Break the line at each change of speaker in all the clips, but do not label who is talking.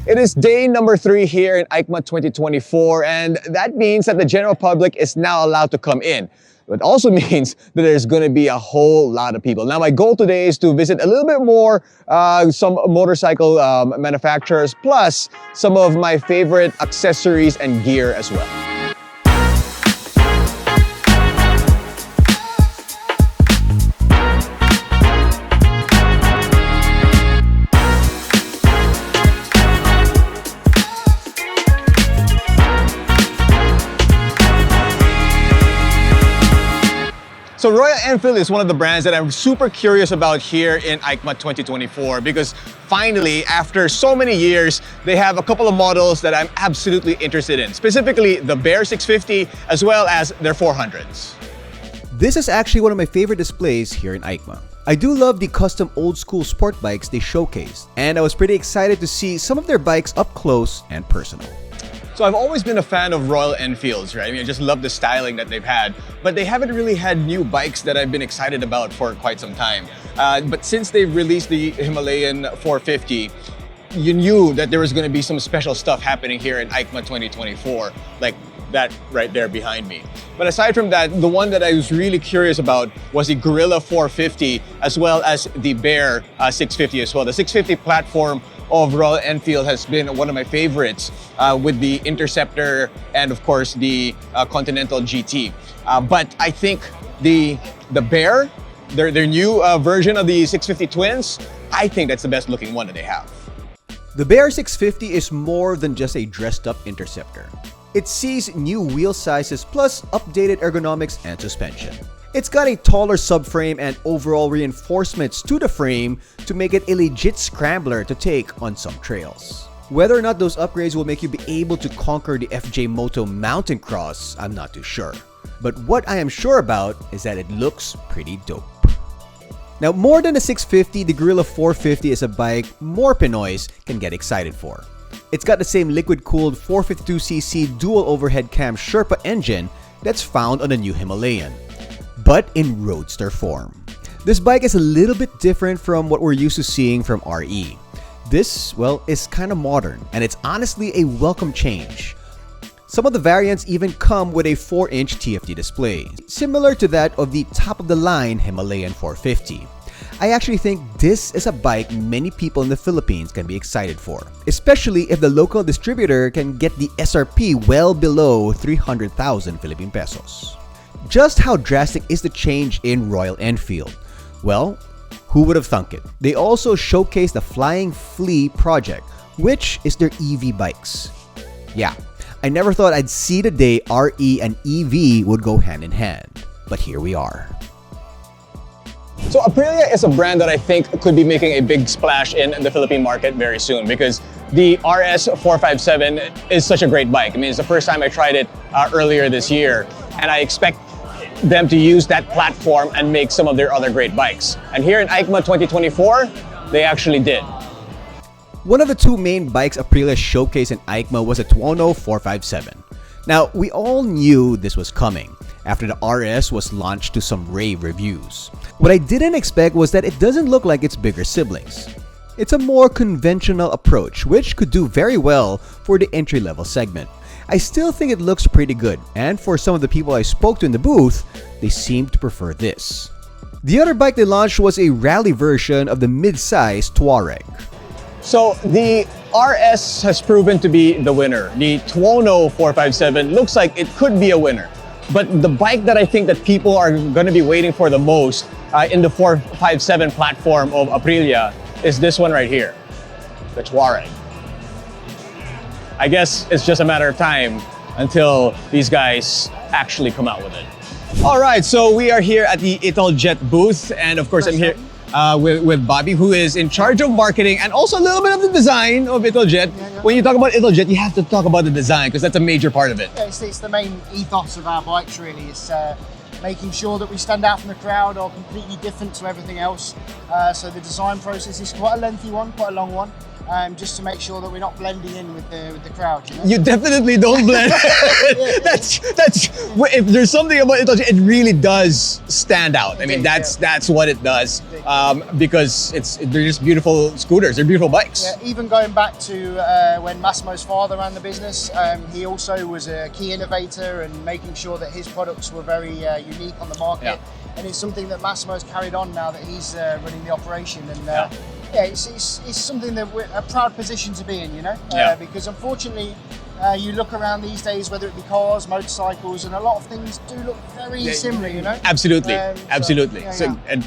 It is day number 3 here in EICMA 2024, and that means that the general public is now allowed to come in. It also means that there's going to be a whole lot of people. Now, my goal today is to visit a little bit more some motorcycle manufacturers, plus some of my favorite accessories and gear as well. So Royal Enfield is one of the brands that I'm super curious about here in EICMA 2024 because finally, after so many years, they have a couple of models that I'm absolutely interested in, specifically the Bear 650 as well as their 400s.
This is actually one of my favorite displays here in EICMA. I do love the custom old school sport bikes they showcased, and I was pretty excited to see some of their bikes up close and personal.
So I've always been a fan of Royal Enfields, right? I mean, I just love the styling that they've had, but they haven't really had new bikes that I've been excited about for quite some time. But since they've released the Himalayan 450, you knew that there was going to be some special stuff happening here in EICMA 2024, like that right there behind me. But aside from that, the one that I was really curious about was the Gorilla 450 as well as the Bear 650 as well. The 650 platform of Royal Enfield has been one of my favorites with the Interceptor and of course the Continental GT. But I think the Bear, their new version of the 650 Twins, I think that's the best looking one that they have.
The Bear 650 is more than just a dressed up Interceptor. It sees new wheel sizes plus updated ergonomics and suspension. It's got a taller subframe and overall reinforcements to the frame to make it a legit scrambler to take on some trails. Whether or not those upgrades will make you be able to conquer the FJ Moto Mountain Cross, I'm not too sure. But what I am sure about is that it looks pretty dope. Now, more than a 650, the Gorilla 450 is a bike more Pinoys can get excited for. It's got the same liquid-cooled 452cc dual overhead cam Sherpa engine that's found on the new Himalayan, but in roadster form. This bike is a little bit different from what we're used to seeing from RE. This, well, is kind of modern, and it's honestly a welcome change. Some of the variants even come with a 4-inch TFT display, similar to that of the top-of-the-line Himalayan 450. I actually think this is a bike many people in the Philippines can be excited for, especially if the local distributor can get the SRP well below 300,000 Philippine pesos. Just how drastic is the change in Royal Enfield? Well, who would have thunk it? They also showcased the Flying Flea project, which is their EV bikes. Yeah, I never thought I'd see the day RE and EV would go hand in hand, but here we are.
So Aprilia is a brand that I think could be making a big splash in the Philippine market very soon because the RS 457 is such a great bike. I mean, it's the first time I tried it earlier this year, and I expect them to use that platform and make some of their other great bikes. And here in EICMA 2024, they actually did.
One of the two main bikes Aprilia showcased in EICMA was a Tuono 457. Now, we all knew this was coming after the RS was launched to some rave reviews. What I didn't expect was that it doesn't look like its bigger siblings. It's a more conventional approach, which could do very well for the entry-level segment. I still think it looks pretty good, and for some of the people I spoke to in the booth, they seemed to prefer this. The other bike they launched was a rally version of the mid-size Touareg.
So the RS has proven to be the winner. The Tuono 457 looks like it could be a winner. But the bike that I think that people are going to be waiting for the most in the 457 platform of Aprilia is this one right here, the Touareg. I guess it's just a matter of time until these guys actually come out with it. All right, so we are here at the Italjet booth, and of course I'm here with Bobby, who is in charge of marketing and also a little bit of the design of Italjet. When you talk about Italjet, you have to talk about the design because that's a major part of it.
Yeah, it's the main ethos of our bikes, really. It's making sure that we stand out from the crowd or completely different to everything else. So the design process is quite a lengthy one, quite a long one. just to make sure that we're not blending in with the crowd. You know?
You definitely don't blend. that's if there's something about Italjet, it really does stand out. I mean, that's what it does, because they're just beautiful scooters. They're beautiful bikes.
Yeah, even going back to when Massimo's father ran the business, he also was a key innovator and making sure that his products were very unique on the market.
Yeah.
And it's something that Massimo's carried on now that he's running the operation. And it's something that we're a proud position to be in, you know, because unfortunately, you look around these days, whether it be cars, motorcycles, and a lot of things do look very similar, you know?
Absolutely, absolutely.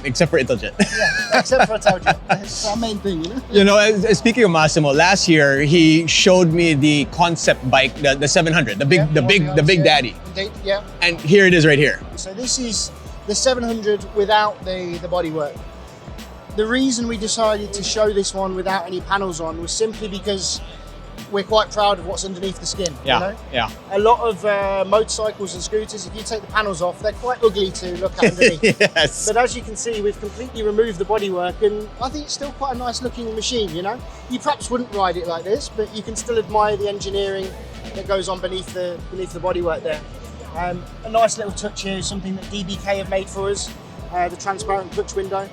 Except for Italjet.
Yeah, except for Italjet. It's our main thing, you know?
You know, speaking of Massimo, last year he showed me the concept bike, the 700, the big daddy.
Indeed, yeah.
And here it is right here.
So this is the 700 without the bodywork. The reason we decided to show this one without any panels on was simply because we're quite proud of what's underneath the skin.
Yeah,
you know?
yeah.
A lot of motorcycles and scooters, if you take the panels off, they're quite ugly to look at underneath.
Yes.
But as you can see, we've completely removed the bodywork, and I think it's still quite a nice looking machine, you know? You perhaps wouldn't ride it like this, but you can still admire the engineering that goes on beneath the bodywork there. A nice little touch here, something that DBK have made for us. The transparent clutch window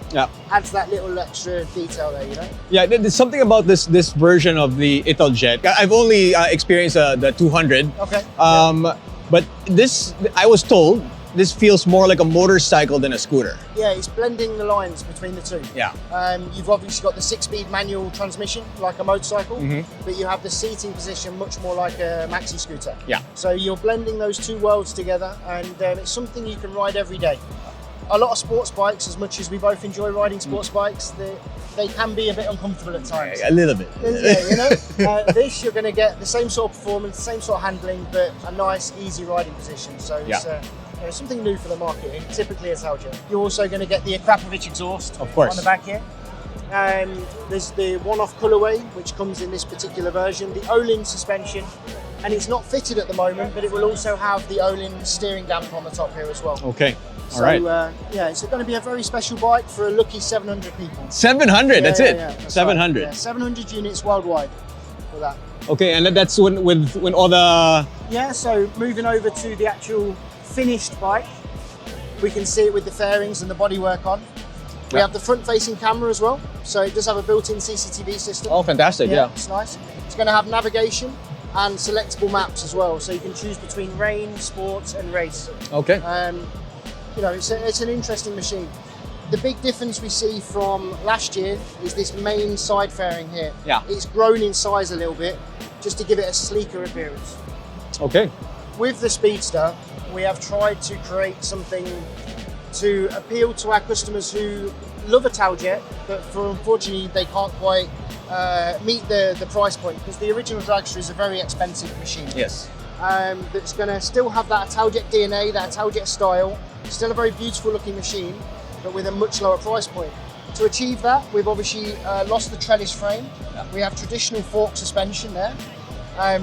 adds that little extra detail there, you know? Yeah,
there's something about this version of the Italjet. I've only experienced the 200.
Okay.
But this, I was told, this feels more like a motorcycle than a scooter.
Yeah, it's blending the lines between the two.
Yeah.
You've obviously got the 6-speed manual transmission, like a motorcycle, but you have the seating position much more like a maxi scooter.
Yeah.
So you're blending those two worlds together, and it's something you can ride every day. A lot of sports bikes, as much as we both enjoy riding sports bikes, they can be a bit uncomfortable at times.
A little bit.
Yeah, you know, this you're going to get the same sort of performance, the same sort of handling, but a nice, easy riding position. So it's something new for the market, and typically it's Italjet. You're also going to get the Akrapovic exhaust
of course on
the back here. There's the one-off colourway, which comes in this particular version, the Olin suspension, and it's not fitted at the moment, but it will also have the Olin steering damper on the top here as well.
Okay.
So, it's going to be a very special bike for a lucky 700 people.
700, that's it?
That's
700?
Right. Yeah, 700 units worldwide for that.
Okay, and that's when all the...
Yeah, so moving over to the actual finished bike, we can see it with the fairings and the bodywork on. We have the front-facing camera as well, so it does have a built-in CCTV system.
Oh, fantastic, yeah.
It's nice. It's going to have navigation and selectable maps as well, so you can choose between rain, sports and race.
Okay.
You know, it's an interesting machine. The big difference we see from last year is this main side fairing here.
Yeah.
It's grown in size a little bit, just to give it a sleeker appearance.
Okay.
With the Speedster, we have tried to create something to appeal to our customers who love Italjet, but unfortunately they can't quite meet the price point, because the original Dragster is a very expensive machine.
Yes.
That's going to still have that Italjet DNA, that Italjet style. Still a very beautiful looking machine, but with a much lower price point. To achieve that, we've obviously lost the trellis frame. Yeah. We have traditional fork suspension there,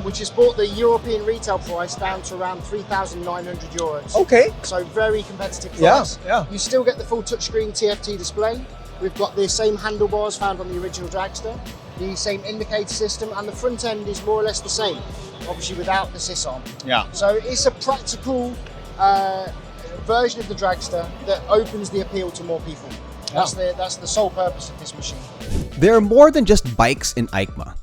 which has brought the European retail price down to around €3,900.
Okay.
So very competitive price.
Yeah.
You still get the full touchscreen TFT display. We've got the same handlebars found on the original Dragster, the same indicator system, and the front end is more or less the same, obviously without the sys arm.
Yeah.
So it's a practical version of the Dragster that opens the appeal to more people. That's the sole purpose of this machine.
There are more than just bikes in EICMA.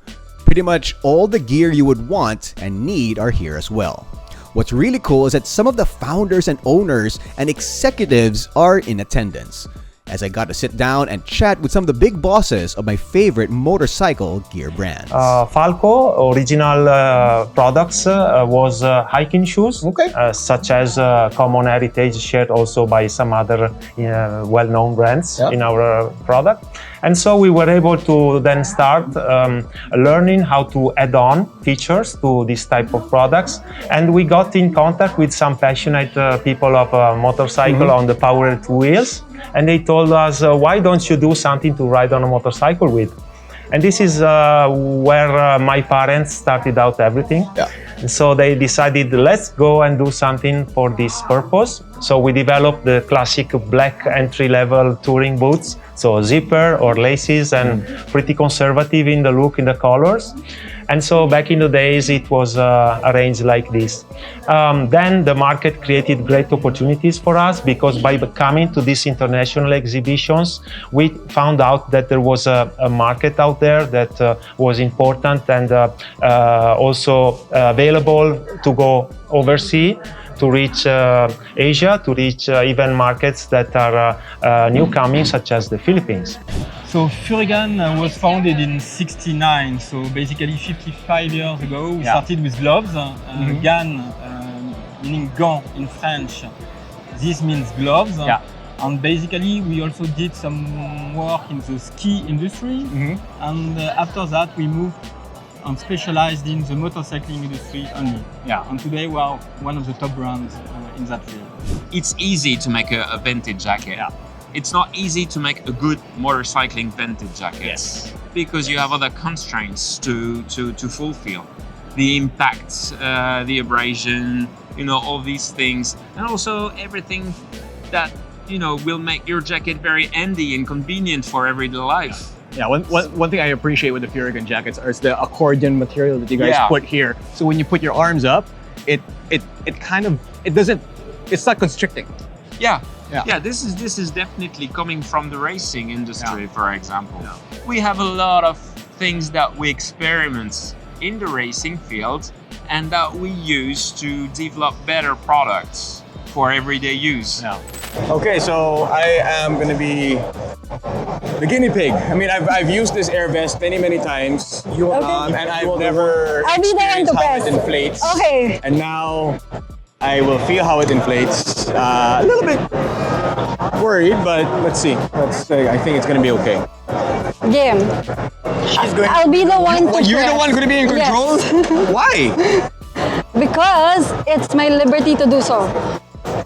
Pretty much all the gear you would want and need are here as well. What's really cool is that some of the founders and owners and executives are in attendance, as I got to sit down and chat with some of the big bosses of my favorite motorcycle gear brands.
Falco original products was hiking shoes, such as common heritage shared also by some other well-known brands in our product. And so we were able to then start learning how to add on features to this type of products. And we got in contact with some passionate people of motorcycle on the powered wheels. And they told us, why don't you do something to ride on a motorcycle with? And this is where my parents started out everything. Yeah. And so they decided, let's go and do something for this purpose. So we developed the classic black entry-level touring boots, so zipper or laces, and pretty conservative in the look, in the colors. And so back in the days, it was arranged like this. Then the market created great opportunities for us, because by coming to these international exhibitions, we found out that there was a market out there that was important and also available to go overseas, to reach Asia, to reach even markets that are newcoming, such as the Philippines.
So Furygan was founded in '69, so basically 55 years ago. We started with gloves, gan, meaning gant in French. This means gloves. And basically we also did some work in the ski industry. And after that we moved and specialized in the motorcycling industry only. And today we are one of the top brands in that field.
It's easy to make a vintage jacket. It's not easy to make a good motorcycling vintage jacket because you have other constraints to fulfill. The impact, the abrasion, all these things, and also everything that will make your jacket very handy and convenient for everyday life.
Yeah, one thing I appreciate with the Furygan jackets is the accordion material that you guys put here. So when you put your arms up, it's not constricting.
Yeah, this is definitely coming from the racing industry, for example. We have a lot of things that we experiment in the racing field and that we use to develop better products for everyday use.
Okay, so I am going to be the guinea pig. I mean, I've used this air vest many times, and I've never experienced how it inflates.
Okay.
And now I will feel how it inflates. A little bit worried, but let's see. I think it's going to be okay.
Game. I'll be the one to
You're
press.
the one going to be in control?
Yes.
Why?
Because it's my liberty to do so.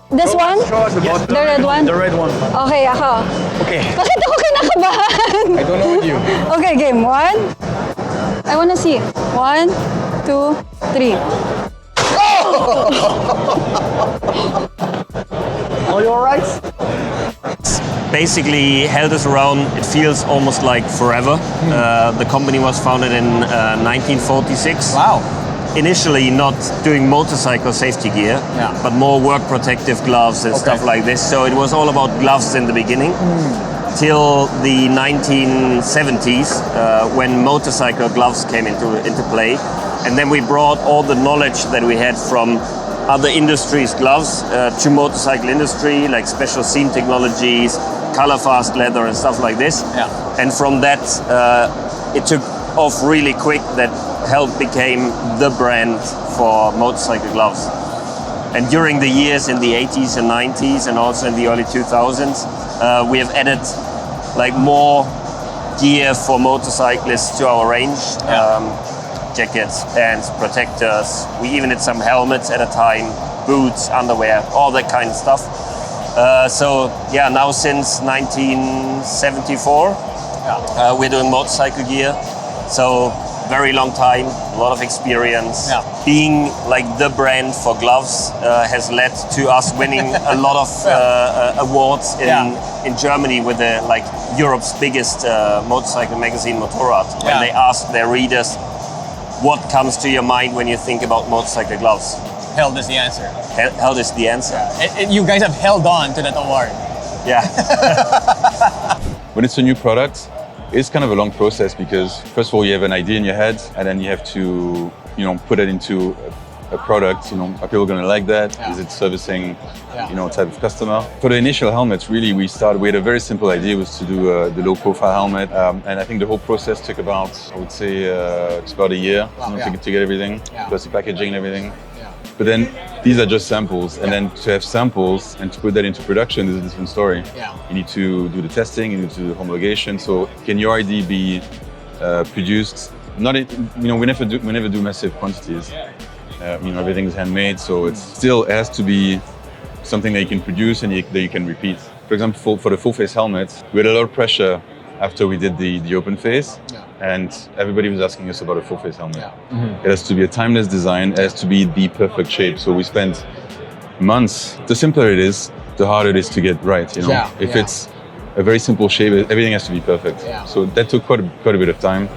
This one?
Yes,
The red one?
The red one.
Okay, ako.
Okay.
Bakit ako kinakabahan?
I don't know with you.
Okay, game. 1. I wanna see. 1, 2, 3.
Are you alright?
Basically held us around, it feels almost like forever. The company was founded in 1946.
Wow.
Initially not doing motorcycle safety gear, but more work protective gloves and stuff like this. So it was all about gloves in the beginning. Till the 1970s, when motorcycle gloves came into play. And then we brought all the knowledge that we had from other industries' gloves to motorcycle industry, like special seam technologies, color fast leather and stuff like this. And from that, it took off really quick that Held became the brand for motorcycle gloves. And during the years in the 80s and 90s and also in the early 2000s, we have added like more gear for motorcyclists to our range. Jackets, pants, protectors. We even had some helmets at a time, boots, underwear, all that kind of stuff. So yeah, now since 1974, we're doing motorcycle gear. So very long time, a lot of experience. Being like the brand for gloves has led to us winning a lot of awards in Germany with like Europe's biggest motorcycle magazine, Motorrad. When they ask their readers, what comes to your mind when you think about motorcycle gloves?
Held is the answer.
Held is the answer.
And you guys have held on to that award.
Yeah.
When it's a new product, it's kind of a long process because first of all, you have an idea in your head and then you have to, put it into a product. Are people going to like that? Is it servicing, type of customer? For the initial helmets, really, we had a very simple idea, was to do the low profile helmet. And I think the whole process took about, I would say, it's about a year to get everything, plus the packaging and everything. But then these are just samples, and then to have samples and to put that into production is a different story. You need to do the testing, you need to do the homologation. So can your ID be produced? Not, we never do massive quantities. Everything is handmade, so it has to be something that you can produce and that you can repeat. For example, for the full face helmet, we had a lot of pressure after we did the open face, and everybody was asking us about a full face helmet. It has to be a timeless design, it has to be the perfect shape. So we spent months. The simpler it is, the harder it is to get right. You know, if it's a very simple shape, everything has to be perfect. So that took quite a bit of time.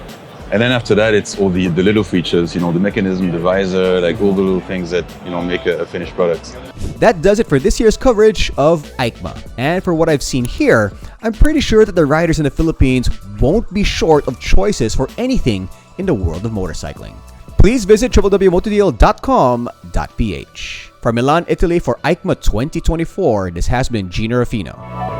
And then after that, it's all the little features, you know, the mechanism, the visor, like all the little things that, you know, make a finished product.
That does it for this year's coverage of EICMA. And for what I've seen here, I'm pretty sure that the riders in the Philippines won't be short of choices for anything in the world of motorcycling. Please visit www.motodeal.com.ph. From Milan, Italy for EICMA 2024, this has been Gino Ruffino.